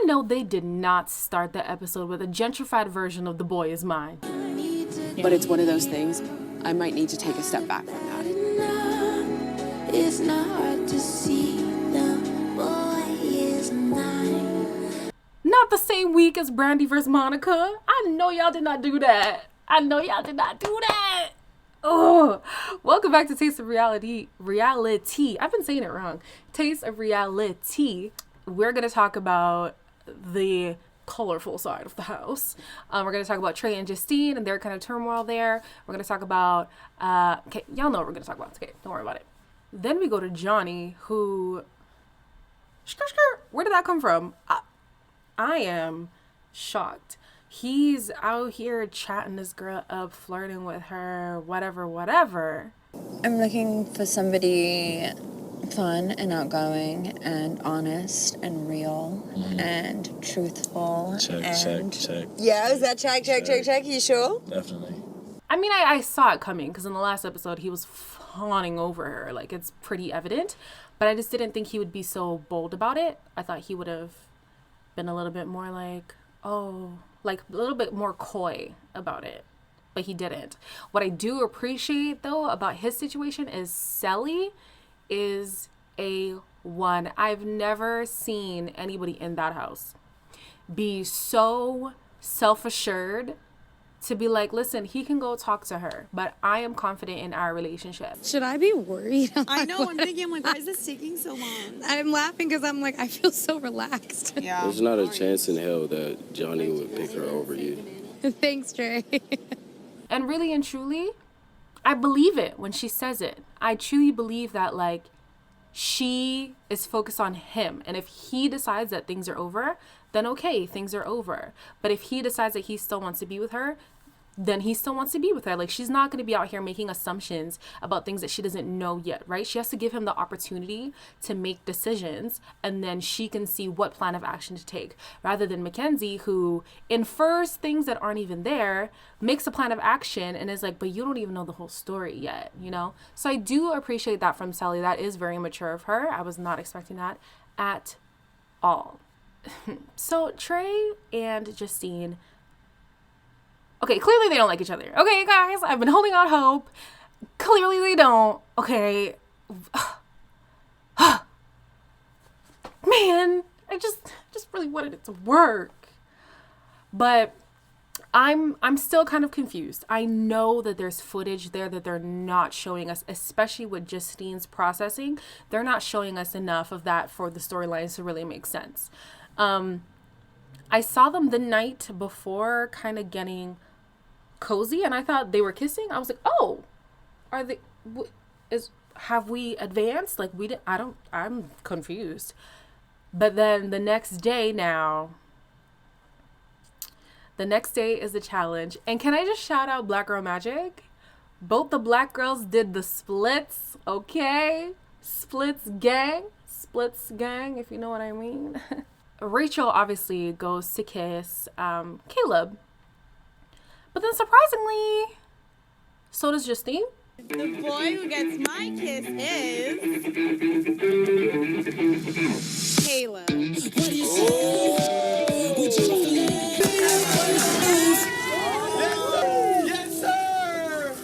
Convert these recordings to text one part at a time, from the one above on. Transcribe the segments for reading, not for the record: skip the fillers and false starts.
know they did not start the episode with a gentrified version of The Boy Is Mine. But it's one of those things, I might need to take a step back from that. It's not hard to see the boy is mine. Not the same week as Brandy vs. Monica. I know y'all did not do that. Oh, welcome back to Taste of Reality. I've been saying it wrong. Taste of Reality. We're going to talk about the colorful side of the house. We're going to talk about Trey and Justine and their kind of turmoil there. We're going to talk about, okay, y'all know what we're going to talk about. Okay, don't worry about it. Then we go to Jonny, who, where did that come from? I am shocked. He's out here chatting this girl up, flirting with her, whatever. I'm looking for somebody fun and outgoing and honest and real and truthful. Check. Yeah, is that check? You sure? Definitely. I mean, I saw it coming because in the last episode, he was fawning over her. Like, it's pretty evident. But I just didn't think he would be so bold about it. I thought he would have been a little bit more like, a little bit more coy about it. But he didn't. What I do appreciate, though, about his situation is Sally is A1. I've never seen anybody in that house be so self-assured to be like, listen, he can go talk to her, but I am confident in our relationship. Should I be worried? I know, I'm thinking, why is this taking so long? I'm laughing because I'm like, I feel so relaxed. Yeah. There's not a chance in hell that Jonny would pick her over you. Thanks, Trey. And really and truly, I believe it when she says it. I truly believe that, like, she is focused on him. And if he decides that things are over, then okay, things are over. But if he decides that he still wants to be with her, then he still wants to be with her. Like, she's not going to be out here making assumptions about things that she doesn't know yet, right? She has to give him the opportunity to make decisions, and then she can see what plan of action to take, rather than Mackenzie, who infers things that aren't even there, makes a plan of action, and is like, but you don't even know the whole story yet, you know? So I do appreciate that from Sally. That is very mature of her. I was not expecting that at all. So Trey and Justine, okay, clearly they don't like each other. Okay, guys, I've been holding out hope. Clearly they don't. Okay. Man, I just really wanted it to work. But I'm still kind of confused. I know that there's footage there that they're not showing us, especially with Justine's processing. They're not showing us enough of that for the storylines to really make sense. I saw them the night before kind of getting cozy, and I thought they were kissing. I was like, oh, are they, have we advanced? Like, I'm confused. But then the next day is the challenge. And can I just shout out Black Girl Magic? Both the black girls did the splits, okay? Splits gang, if you know what I mean. Rachel obviously goes to kiss Caleb. But then surprisingly, so does Justine. The boy who gets my kiss is Caleb. What do you say? Would you Yes, sir!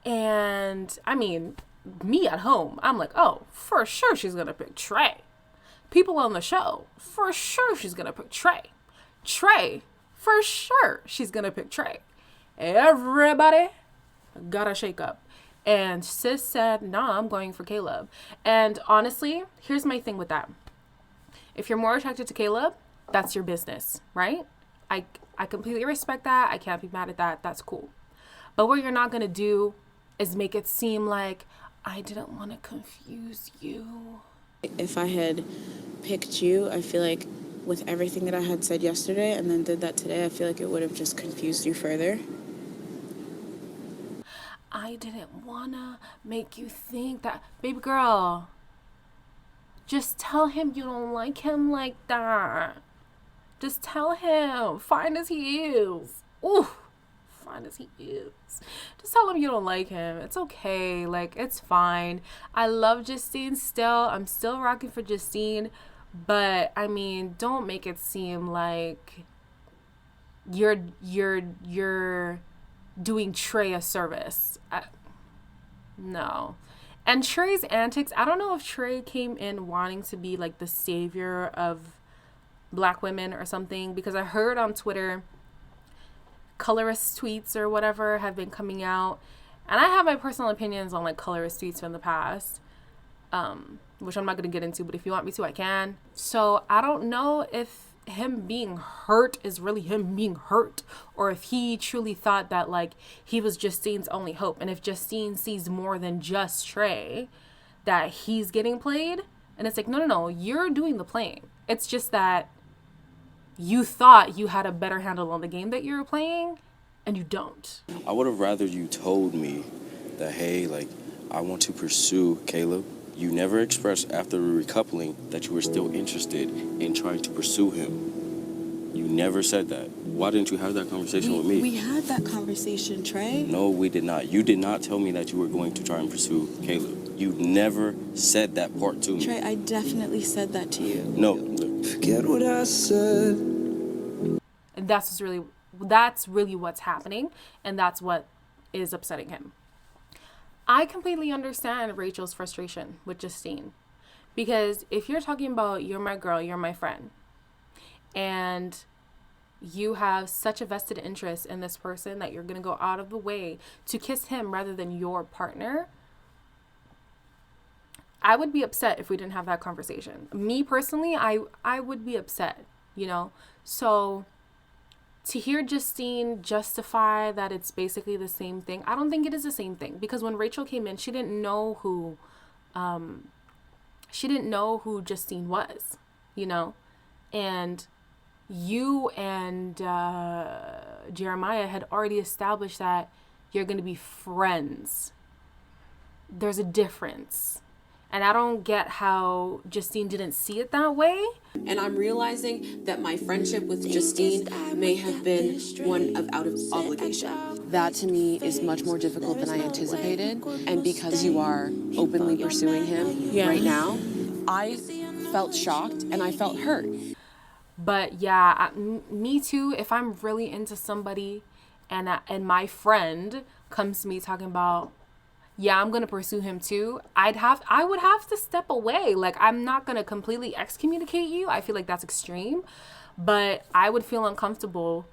And I mean, me at home, I'm like, oh, for sure she's gonna pick Trey. People on the show, for sure she's gonna pick Trey. Trey, for sure she's gonna pick Trey. Everybody gotta shake up. And sis said, nah, I'm going for Caleb. And honestly, here's my thing with that. If you're more attracted to Caleb, that's your business, right? I completely respect that. I can't be mad at that. That's cool. But what you're not gonna do is make it seem like I didn't want to confuse you. If I had picked you, I feel like with everything that I had said yesterday and then did that today, I feel like it would have just confused you further. I didn't want to make you think that. Baby girl, just tell him you don't like him like that. Just tell him, fine as he is. Ooh, fine as he is. Just tell him you don't like him. It's okay. Like, it's fine. I love Justine still. I'm still rocking for Justine. But I mean, don't make it seem like you're doing Trey a service. No. And Trey's antics, I don't know if Trey came in wanting to be like the savior of Black women or something, because I heard on Twitter colorist tweets or whatever have been coming out, and I have my personal opinions on like colorist tweets from the past, which I'm not going to get into, but if you want me to, I can. So I don't know if him being hurt is really him being hurt, or if he truly thought that like he was Justine's only hope, and if Justine sees more than just Trey, that he's getting played. And it's like, no, you're doing the playing. It's just that you thought you had a better handle on the game that you were playing, and you don't. I would have rather you told me that, hey, like, I want to pursue Caleb. You never expressed after the recoupling that you were still interested in trying to pursue him. You never said that. Why didn't you have that conversation with me? We had that conversation, Trey. No, we did not. You did not tell me that you were going to try and pursue Caleb. You never said that part to me. Trey, I definitely said that to you. No. Forget what I said. And that's really what's happening, and that's what is upsetting him. I completely understand Rachel's frustration with Justine, because if you're talking about you're my girl, you're my friend, and you have such a vested interest in this person that you're going to go out of the way to kiss him rather than your partner, I would be upset if we didn't have that conversation. Me personally, I would be upset, you know? So to hear Justine justify that it's basically the same thing, I don't think it is the same thing, because when Rachel came in, she didn't know who Justine was, you know? And you and Jeremiah had already established that you're going to be friends. There's a difference. And I don't get how Justine didn't see it that way. And I'm realizing that my friendship with Justine may have been one of out of obligation. That to me is much more difficult than I anticipated. And because you are openly pursuing him right now, I felt shocked and I felt hurt. But yeah, me too. If I'm really into somebody and my friend comes to me talking about, yeah, I'm going to pursue him too, I would have to step away. Like, I'm not going to completely excommunicate you. I feel like that's extreme. But I would feel uncomfortable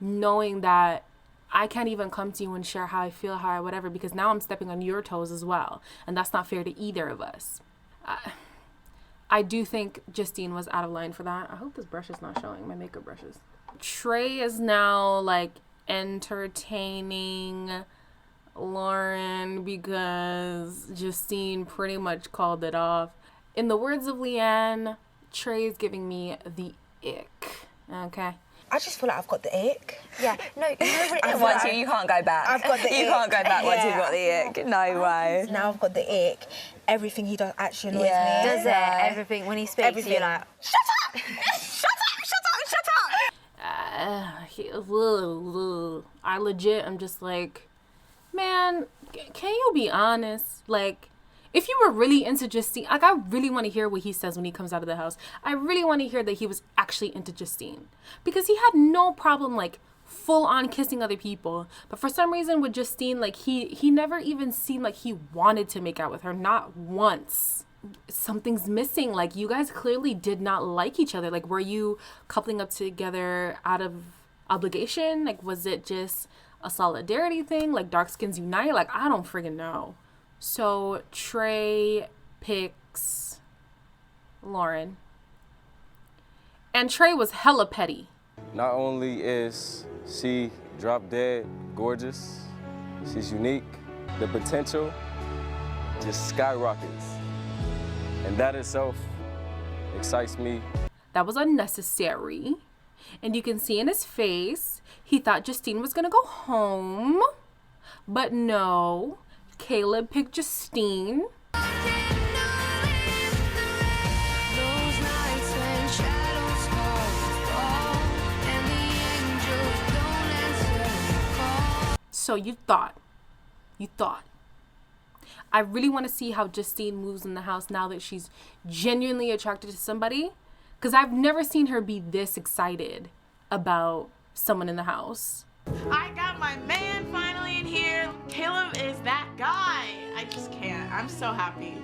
knowing that I can't even come to you and share how I feel, whatever, because now I'm stepping on your toes as well. And that's not fair to either of us. I do think Justine was out of line for that. I hope this brush is not showing, my makeup brushes. Trey is now, like, entertaining Lauren because Justine pretty much called it off. In the words of Leanne, Trey is giving me the ick. Okay. I just feel like I've got the ick. Yeah, no, you know what it is? Once you can't go back. I've got the ick. You can't go back once you've got the ick. No way. Now I've got the ick. Everything he does actually annoys me. Does it? Everything, when he speaks, Everything. you're like, shut up! Shut up! I legit, I'm just like, man, can you be honest? Like, if you were really into Justine, like, I really want to hear what he says when he comes out of the house. I really want to hear that he was actually into Justine, because he had no problem, like, full on kissing other people. But for some reason with Justine, like, he never even seemed like he wanted to make out with her, not once. Something's missing. Like, you guys clearly did not like each other. Like, were you coupling up together out of obligation? Like, was it just a solidarity thing? Like, dark skins unite? Like, I don't friggin' know. So Trey picks Lauren. And Trey was hella petty. Not only is she drop dead gorgeous, she's unique, the potential just skyrockets. And that itself excites me. That was unnecessary. And you can see in his face, he thought Justine was gonna go home. But no, Caleb picked Justine. So you thought. I really want to see how Justine moves in the house now that she's genuinely attracted to somebody. Because I've never seen her be this excited about someone in the house. I got my man finally in here. Caleb is that guy. I just can't. I'm so happy.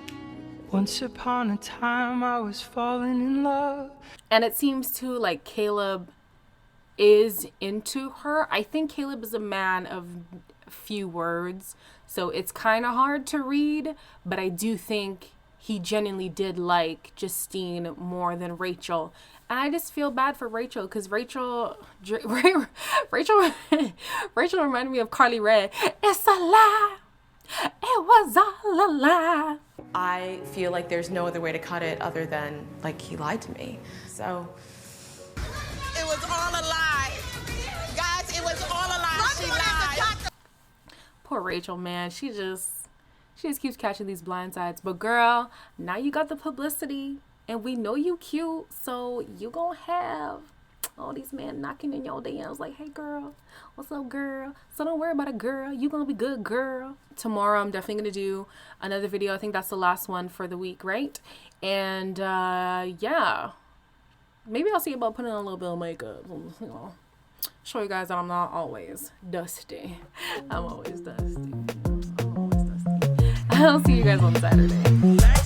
Once upon a time I was falling in love. And it seems too like Caleb is into her. I think Caleb is a man of few words, so it's kind of hard to read, but I do think he genuinely did like Justine more than Rachel. And I just feel bad for Rachel, because Rachel reminded me of Carly Rae. It's a lie. It was all a lie. I feel like there's no other way to cut it other than, like, he lied to me. So It was all a lie. Guys, it was all a lie. She lied. Poor Rachel, man. She just keeps catching these blind sides. But girl, now you got the publicity, and we know you cute, so you gonna have all these men knocking in your DMs like, hey girl, what's up girl? So don't worry about it, girl. You gonna be good, girl. Tomorrow I'm definitely gonna do another video. I think that's the last one for the week, right? And yeah, maybe I'll see about putting on a little bit of makeup, you know, show you guys that I'm not always dusty. I'm always dusty. I'll see you guys on Saturday.